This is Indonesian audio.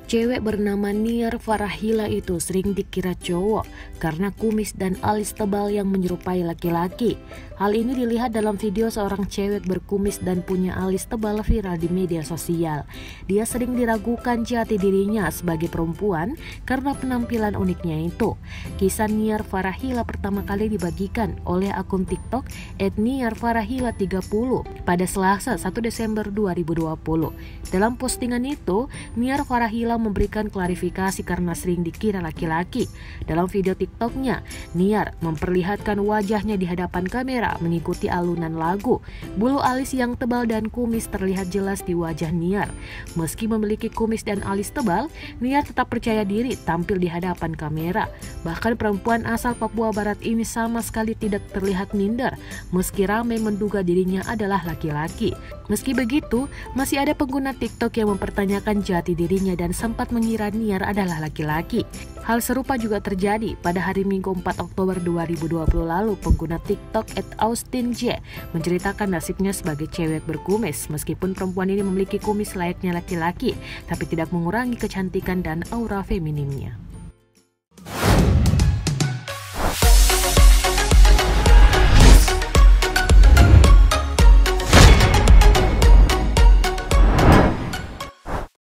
Cewek bernama Niar Farahila itu sering dikira cowok karena kumis dan alis tebal yang menyerupai laki-laki. Hal ini dilihat dalam video seorang cewek berkumis dan punya alis tebal viral di media sosial. Dia sering diragukan jati dirinya sebagai perempuan karena penampilan uniknya itu. Kisah Niar Farahila pertama kali dibagikan oleh akun TikTok @niarfarahila30 pada Selasa 1 Desember 2020. Dalam postingan itu, Niar Farahila memberikan klarifikasi karena sering dikira laki-laki. Dalam video TikToknya, Niar memperlihatkan wajahnya di hadapan kamera mengikuti alunan lagu. Bulu alis yang tebal dan kumis terlihat jelas di wajah Niar. Meski memiliki kumis dan alis tebal, Niar tetap percaya diri tampil di hadapan kamera. Bahkan perempuan asal Papua Barat ini sama sekali tidak terlihat minder, meski ramai menduga dirinya adalah laki-laki. Meski begitu, masih ada pengguna TikTok yang mempertanyakan jati dirinya dan sempat mengira Niar adalah laki-laki. Hal serupa juga terjadi pada hari Minggu 4 Oktober 2020 lalu. Pengguna TikTok @AustinJ menceritakan nasibnya sebagai cewek berkumis. Meskipun perempuan ini memiliki kumis layaknya laki-laki, tapi tidak mengurangi kecantikan dan aura femininnya.